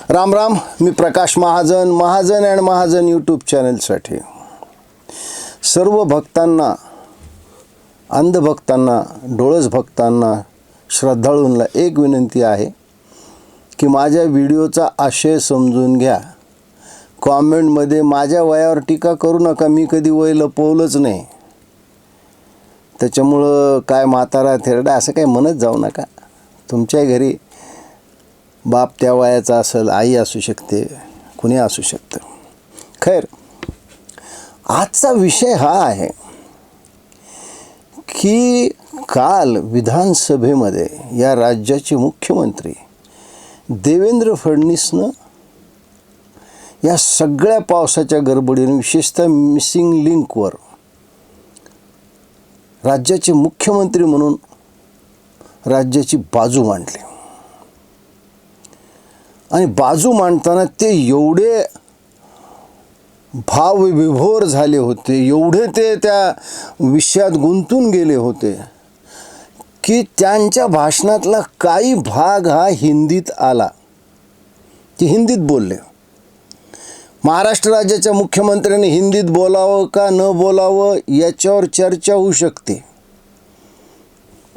राम राम. मी Prakash Mahajan, Mahajan and Mahajan YouTube चॅनलसाठी सर्व भक्तांना, अंधभक्तांना, डोळस भक्तांना, श्रद्धाळूंना एक विनंती आहे की माझ्या व्हिडिओचा आशय समजून घ्या. कॉमेंटमध्ये माझ्या वयावर टीका करू नका. मी कधी वय लपवलंच नाही. त्याच्यामुळं काय म्हातारा थेरडा असं काय म्हणत जाऊ नका. तुमच्या घरी बाप त्या वयाचा असेल, आई असू शकते, कुणी असू शकतं. खैर, आजचा विषय हा आहे की काल विधानसभेमध्ये या राज्याचे मुख्यमंत्री देवेंद्र फडणवीसनं या सगळ्या पावसाच्या गडबडीने, विशेषतः मिसिंग लिंकवर राज्याचे मुख्यमंत्री म्हणून राज्याची बाजू मांडली. आणि बाजू मांडताना ते एवढे भावविभोर झाले होते, एवढे ते त्या विषयात गुंतून गेले होते की त्यांच्या भाषणातला काही भाग हा हिंदीत आला. ते हिंदीत बोलले. महाराष्ट्र राज्याच्या मुख्यमंत्र्यांनी हिंदीत बोलावं का न बोलावं याच्यावर चर्चा होऊ शकते,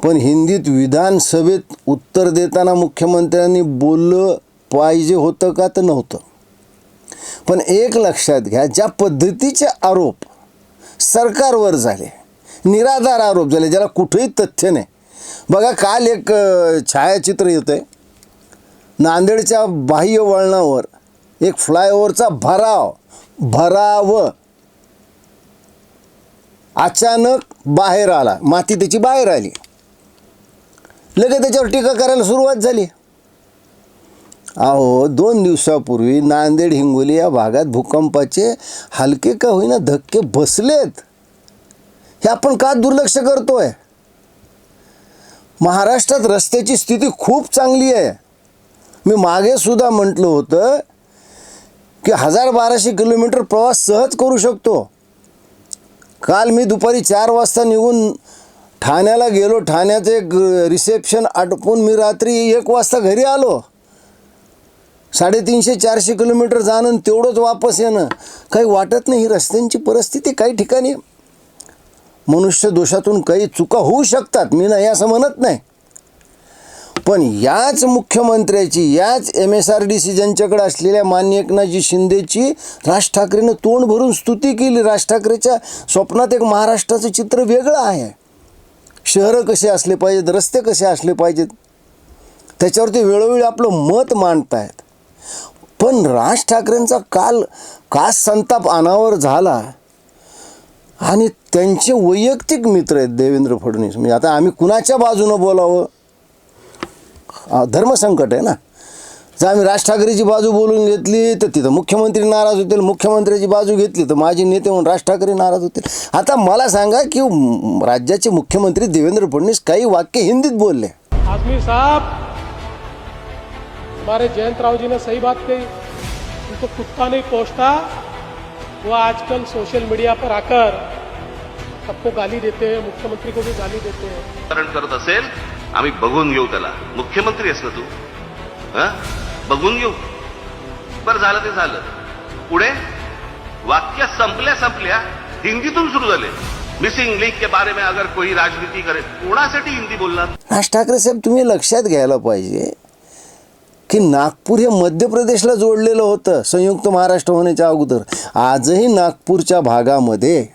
पण हिंदीत विधानसभेत उत्तर देताना मुख्यमंत्र्यांनी बोललं पाहिजे होतं का तर नव्हतं. पण एक लक्षात घ्या, ज्या पद्धतीचे आरोप सरकारवर झाले, निराधार आरोप झाले, ज्याला कुठेही तथ्य नाही. बघा, काल एक छायाचित्र येतं आहे. नांदेडच्या बाह्य वळणावर एक फ्लायओव्हरचा भराव अचानक बाहेर आला. माती त्याची बाहेर आली. लगेच त्याच्यावर टीका करायला सुरुवात झाली. अहो, 2 दिवसापूर्वी नांदेड हिंगोली या भागात भूकंपाचे हलके का होईना धक्के बसलेत. हे आपण का दुर्लक्ष करतोय? महाराष्ट्रात रस्त्याची स्थिती खूप चांगली आहे. मी मागे सुद्धा म्हटलं होतं की 1000-1200 किलोमीटर प्रवास सहज करू शकतो. काल मी दुपारी 4 वाजता निघून ठाण्याला गेलो. ठाण्याचं एक रिसेप्शन आटपून मी रात्री 1 वाजता घरी आलो. 350-400 किलोमीटर जाणं, तेवढंच वापस येणं काही वाटत नाही. ही रस्त्यांची परिस्थिती काही ठिकाणी मनुष्य दोषातून काही चुका होऊ शकतात, मी नाही असं म्हणत नाही. पण याच मुख्यमंत्र्याची, याच MSRDC ज्यांच्याकडे असलेल्या माननीय एकनाथजी शिंदेची राज ठाकरेनं तोंड भरून स्तुती केली. राज ठाकरेच्या स्वप्नात एक महाराष्ट्राचं चित्र वेगळं आहे. शहरं कसे असले पाहिजेत, रस्ते कसे असले पाहिजेत, त्याच्यावर ते वेळोवेळी आपलं मत मांडत आहेत. पण राज ठाकरेंचा काल का संताप अनावर झाला. आणि त्यांचे वैयक्तिक मित्र आहेत देवेंद्र फडणवीस. म्हणजे आता आम्ही कुणाच्या बाजूनं बोलावं? धर्मसंकट आहे ना. जर आम्ही राज ठाकरेची बाजू बोलून घेतली तर तिथं मुख्यमंत्री नाराज होतील, मुख्यमंत्र्याची बाजू घेतली तर माझी नेते म्हणून राज ठाकरे नाराज होतील. आता मला सांगा की राज्याचे मुख्यमंत्री देवेंद्र फडणवीस काही वाक्य हिंदीत बोलले. आजमी साहब, हमारे जयंत राव जी ने सही बात कही. उनको कुत्ता नहीं पहुँचता, वो आजकल सोशल मीडिया पर आकर सबको गाली देते हैं, मुख्यमंत्री को भी गाली देते हैं. करत असेल आम्ही बघून घेऊ. त्याला मुख्यमंत्री आहेस ना तू, बघून घेऊ. बरं झालं ते झालं. पुढे वाक्य संपल्या हिंदीतून सुरू झाले. मिसिंग लिंक के बारे में अगर कोई राजनीति करे, कोणासाठी हिंदी बोलणार? राज ठाकरे साहेब, तुम्ही लक्षात घ्यायला पाहिजे की नागपूर हे मध्य प्रदेशला जोडलेलं होतं संयुक्त महाराष्ट्र होण्याच्या अगोदर. आजही नागपूरच्या भागामध्ये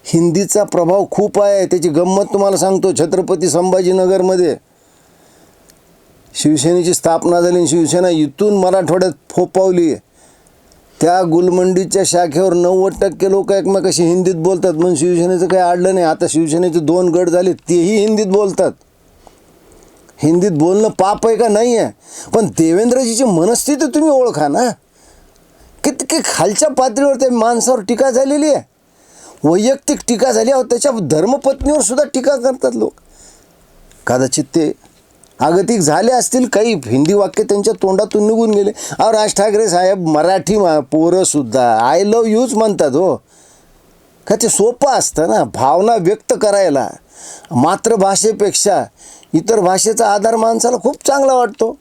हिंदीचा प्रभाव खूप आहे. त्याची गंमत तुम्हाला सांगतो. छत्रपती संभाजीनगरमध्ये शिवसेनेची स्थापना झाली आणि शिवसेना इथून मराठवाड्यात फोपावली. त्या गुलमंडीच्या शाखेवर 90% लोक एकमेकाशी हिंदीत बोलतात. म्हणून शिवसेनेचं काही अडलं नाही. आता शिवसेनेचे 2 गट झाले, तेही हिंदीत बोलतात. हिंदीत बोलणं पाप आहे का? नाही आहे. पण देवेंद्रजीची मनस्थिती तुम्ही ओळखा ना. किती खालच्या पातळीवर त्या माणसावर टीका झालेली आहे. वैयक्तिक टीका झाली. त्याच्या धर्मपत्नीवर सुद्धा टीका करतात लोक. कदाचित ते आगतिक झाले असतील, काही हिंदी वाक्य त्यांच्या तोंडातून निघून गेले. अहो, राज ठाकरे साहेब मराठी पोरंसुद्धा आय लव्ह यूच म्हणतात. हो का? ते सोपं असतं ना भावना व्यक्त करायला. मातृभाषेपेक्षा इतर भाषेचा आधार माणसाला खूप चांगला वाटतो.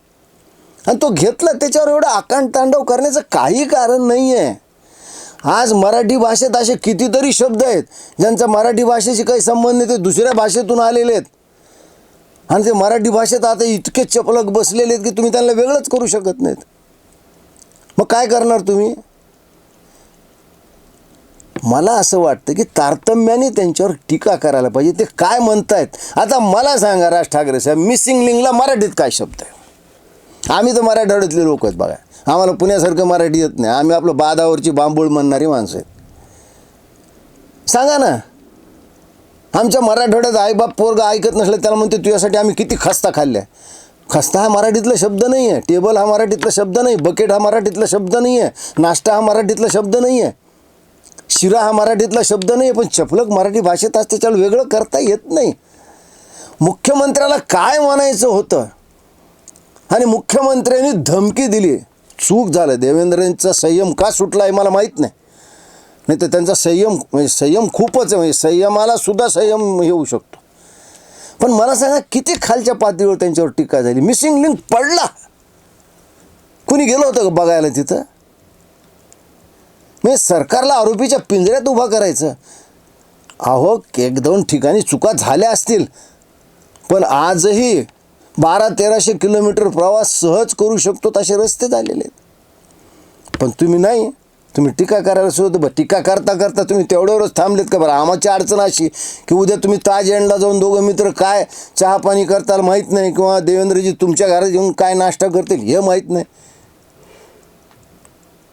आणि तो घेतला, त्याच्यावर एवढं आकांड तांडव करण्याचं काही कारण नाही आहे. आज मराठी भाषेत असे कितीतरी शब्द आहेत ज्यांचा मराठी भाषेशी काही संबंध नाही, ते दुसऱ्या भाषेतून आलेले आहेत आणि ते मराठी भाषेत आता इतके चपलक बसलेले आहेत की तुम्ही त्यांना वेगळंच करू शकत नाहीत. मग काय करणार तुम्ही? मला असं वाटतं की तारतम्याने त्यांच्यावर टीका करायला पाहिजे. ते काय म्हणतायत आता मला सांगा राज ठाकरे साहेब, मिसिंग लिंकला मराठीत काय शब्द आहे? आम्ही तर मराठवाड्यातले लोक आहेत बघा, आम्हाला पुण्यासारखं मराठी येत नाही, आम्ही आपलं बादावरची बांबूळ म्हणणारी माणसं आहेत. सांगा ना, आमच्या मराठवाड्यात आईबाप पोरगा ऐकत नसलं त्याला म्हणते तुझ्यासाठी आम्ही किती खस्ता खाल्ल्या. खस्ता हा मराठीतला शब्द नाही आहे, टेबल हा मराठीतला शब्द नाही, बकेट हा मराठीतला शब्द नाही आहे, नाश्ता हा मराठीतला शब्द नाही आहे, शिरा हा मराठीतला शब्द नाही आहे. पण चपलक मराठी भाषेत असते, त्याला वेगळं करता येत नाही. मुख्यमंत्र्याला काय म्हणायचं होतं आणि मुख्यमंत्र्यांनी धमकी दिली, चूक झालं. देवेंद्रांचा संयम का सुटला आहे मला माहीत नाही, नाही तर त्यांचा संयम खूपच आहे, म्हणजे संयमाला सुद्धा संयम येऊ शकतो. पण मला सांगा किती खालच्या पातळीवर त्यांच्यावर टीका झाली. मिसिंग लिंक पडला, कुणी गेलं होतं का बघायला तिथं? म्हणजे सरकारला आरोपीच्या पिंजऱ्यात उभा करायचं. अहो, एक दोन ठिकाणी चुका झाल्या असतील, पण आजही 1200-1300 किलोमीटर प्रवास सहज करू शकतो तसे रस्ते झालेले आहेत. पण तुम्ही नाही, तुम्ही टीका करायला सुद्धा टीका करता करता तुम्ही तेवढ्यावरच थांबलेत का? बरं, आमची अडचण अशी की उद्या तुम्ही ताज एंडला जाऊन दोघं मित्र काय चहा पाणी करताल माहीत नाही, किंवा देवेंद्रजी तुमच्या घरात येऊन काय नाश्ता करतील हे माहीत नाही.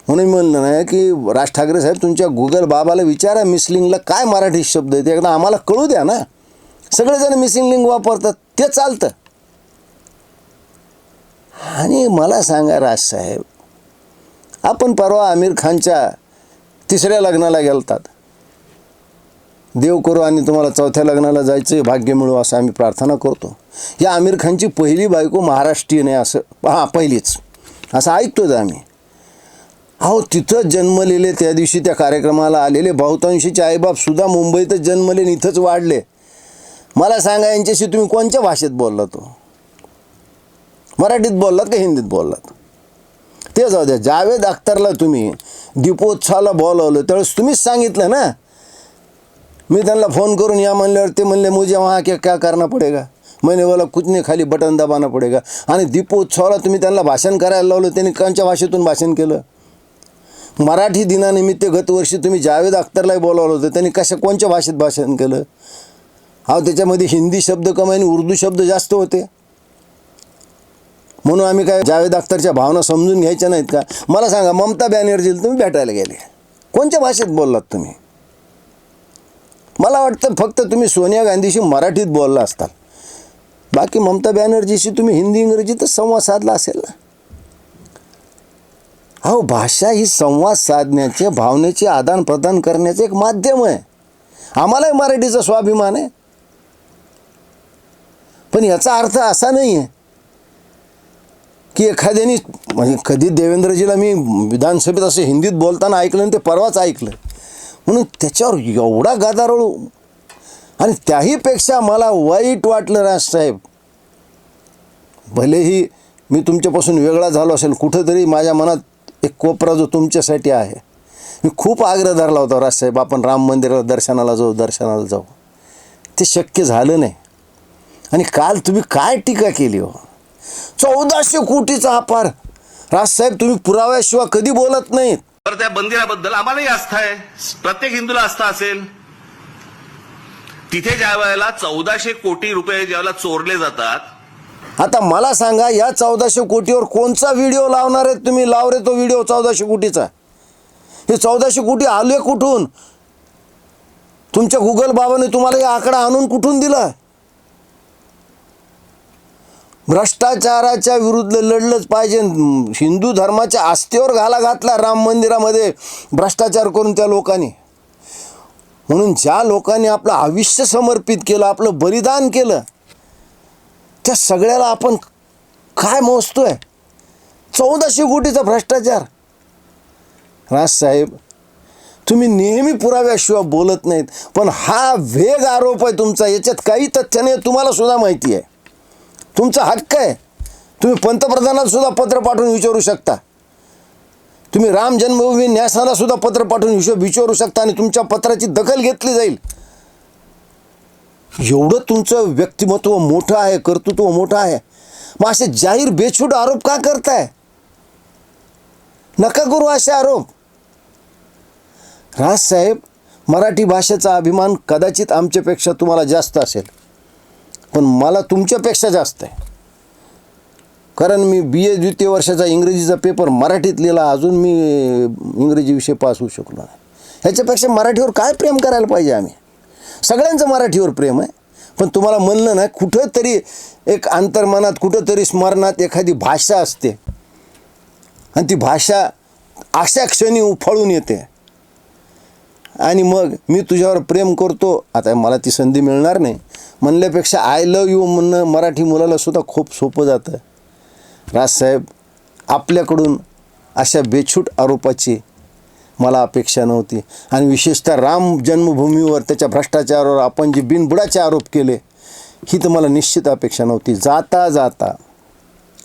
म्हणून म्हणलं नाही की राज ठाकरे साहेब तुमच्या गुगल बाबाला विचारा मिसिंग लिंकला काय मराठी शब्द आहे ते एकदा आम्हाला कळू द्या ना. सगळेजण मिसिंग लिंक वापरतात, ते चालतं. आणि मला सांगा राजसाहेब, आपण परवा आमिर खानच्या 3ऱ्या लग्नाला गेलतात. देव करू आणि तुम्हाला 4थ्या लग्नाला जायचं भाग्य मिळू असं आम्ही प्रार्थना करतो. या आमिर खानची पहिली बायको महाराष्ट्रीयन आहे असं, हां पहिलीच असं ऐकतोच आम्ही. अहो, तिथं जन्मलेले, त्या दिवशी त्या कार्यक्रमाला आलेले बहुतांशीचे आईबापसुद्धा मुंबईतच जन्मले आणि इथंच वाढले. मला सांगा यांच्याशी तुम्ही कोणत्या भाषेत बोललात? मराठीत बोललात का हिंदीत बोललात? ते जाऊ द्या. जावेद अख्तरला तुम्ही दीपोत्सवाला बोलावलं त्यावेळेस तुम्हीच सांगितलं ना, मी त्यांना फोन करून या म्हणल्यावर ते म्हणले मुझे वहाँ क्या करना पडेगा, मैंने बोला कुछ नहीं खाली बटन दबाना पडेगा. आणि दीपोत्सवाला तुम्ही त्यांना भाषण करायला लावलं, त्यांनी कोणत्या भाषेतून भाषण केलं? मराठी दिनानिमित्त गतवर्षी तुम्ही जावेद अख्तरलाही बोलावलं होतं, त्यांनी कोणत्या भाषेत भाषण केलं? अहो, त्याच्यामध्ये हिंदी शब्द कमी आणि उर्दू शब्द जास्त होते. म्हणून आम्ही काय जावेद अख्तरच्या भावना समजून घ्यायच्या नाहीत का? मला सांगा, ममता बॅनर्जीला तुम्ही भेटायला गेले, कोणत्या भाषेत बोललात तुम्ही? मला वाटतं फक्त तुम्ही सोनिया गांधीशी मराठीत बोलला असताल, बाकी ममता बॅनर्जीशी तुम्ही हिंदी इंग्रजीतच संवाद साधला असेल ना. अहो, भाषा ही संवाद साधण्याचे, भावनेचे आदान प्रदान करण्याचे एक माध्यम आहे. आम्हालाही मराठीचा स्वाभिमान आहे, पण याचा अर्थ असा नाही आहे की एखाद्याने, म्हणजे कधी देवेंद्रजीला मी विधानसभेत असं हिंदीत बोलताना ऐकलं आणि ते परवाच ऐकलं म्हणून त्याच्यावर एवढा गादारोळ. आणि त्याहीपेक्षा मला वाईट वाटलं राजसाहेब, भलेही मी तुमच्यापासून वेगळा झालो असेल, कुठंतरी माझ्या मनात एक कोपरा जो तुमच्यासाठी आहे. मी खूप आग्रह धरला होता राजसाहेब, आपण राम मंदिराला दर्शनाला जाऊ. ते शक्य झालं नाही. आणि काल तुम्ही काय टीका केली हो, 1400 कोटीचा अपार. राजसाहेब, तुम्ही पुराव्याशिवाय कधी बोलत नाहीत. तर त्या मंदिराबद्दल आम्हालाही आस्था आहे, प्रत्येक हिंदूला आस्था असेल. तिथे ज्या वेळेला 1400 कोटी रुपये ज्यावेळेला चोरले जातात, आता मला सांगा, या 1400 कोटीवर कोणचा व्हिडिओ लावणार आहेत तुम्ही? लाव रे तो व्हिडिओ 1400 कोटीचा. हे 1400 कोटी आले कुठून? तुमच्या गुगल बाबाने तुम्हाला हा आकडा आणून कुठून दिला? भ्रष्टाचाराच्या विरुद्ध लढलंच पाहिजे. हिंदू धर्माच्या आस्थेवर घाला घातला राम मंदिरामध्ये भ्रष्टाचार करून त्या लोकांनी. म्हणून ज्या लोकांनी आपलं आयुष्य समर्पित केलं, आपलं बलिदान केलं, त्या सगळ्याला आपण काय मोजतोय? 1400 कोटीचा भ्रष्टाचार. राजसाहेब, तुम्ही नेहमी पुराव्याशिवाय बोलत नाहीत, पण हा वेग आरोप आहे तुमचा, याच्यात काही तथ्य नाही, तुम्हाला सुद्धा माहिती आहे. तुमचा हक्क आहे, तुम्ही पंतप्रधानाला सुद्धा पत्र पाठवून विचारू शकता. तुम्ही राम जन्मभूमी न्यासाला सुद्धा पत्र पाठवून विचारू शकता आणि तुमच्या पत्राची दखल घेतली जाईल. एवढं तुमचं व्यक्तिमत्व मोठं आहे, कर्तृत्व मोठं आहे. मग असे जाहीर बेछूट आरोप का करताय? नका करू असे आरोप. राजसाहेब, मराठी भाषेचा अभिमान कदाचित आमच्यापेक्षा तुम्हाला जास्त असेल, पण मला तुमच्यापेक्षा जास्त आहे. कारण मी BA द्वितीय वर्षाचा इंग्रजीचा पेपर मराठीत लिहिला, अजून मी इंग्रजी विषय पास होऊ शकलो नाही. ह्याच्यापेक्षा मराठीवर काय प्रेम करायला पाहिजे आम्ही? सगळ्यांचं मराठीवर प्रेम आहे, पण तुम्हाला म्हणलं ना, कुठंतरी एक अंतर्मनात, कुठंतरी स्मरणात एखादी भाषा असते आणि ती भाषा अशा क्षणी उफाळून येते आणि मग मी तुझ्यावर प्रेम करतो. आता मला ती संधी मिळणार नाही म्हणल्यापेक्षा आय लव्ह यू म्हणणं मराठी मुलाला सुद्धा खूप सोपं जातं. राजसाहेब, आपल्याकडून अशा बेछूट आरोपाची मला अपेक्षा नव्हती. आणि विशेषतः राम जन्मभूमीवर त्याच्या भ्रष्टाचारावर आपण जे बिनबुडाचे आरोप केले, ही तर मला निश्चित अपेक्षा नव्हती. जाता जाता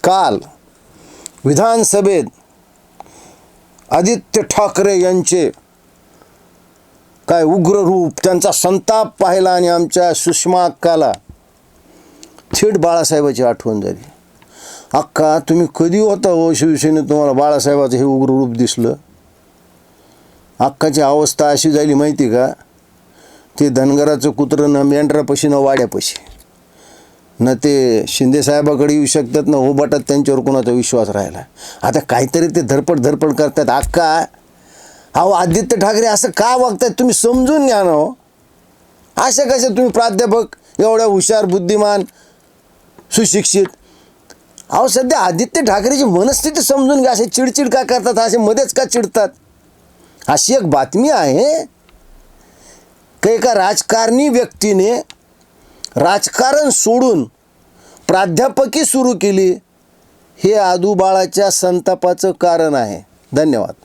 काल विधानसभेत आदित्य ठाकरे यांचे काय उग्र रूप, त्यांचा संताप पाहिला आणि आमच्या सुषमा अक्काला थेट बाळासाहेबाची आठवण झाली. अक्का, तुम्ही कधी होता हो शिवसेनेत तुम्हाला बाळासाहेबाचं हे उग्र रूप दिसलं? अक्काची अवस्था अशी झाली माहिती का, ते धनगराचं कुत्रं न मेंढरापाशी न वाड्यापाशी, न ते शिंदेसाहेबाकडे येऊ शकतात ना होबाटात त्यांच्यावर कोणाचा विश्वास राहिला. आता काहीतरी ते धडपड करतात. अक्का, अहो आदित्य ठाकरे असं का वागतात? तुम्ही समजून घ्या ना हो. असे कसे तुम्ही प्राध्यापक, एवढ्या हुशार, बुद्धिमान, सुशिक्षित, अहो सध्या आदित्य ठाकरेची मनस्थिती समजून घ्या. असे चिडचिड का करतात? असे मध्येच का चिडतात? अशी एक बातमी आहे की एका राजकारणी व्यक्तीने राजकारण सोडून प्राध्यापकी सुरू केली. हे आदू बाळाच्या संतापाचं कारण आहे. धन्यवाद.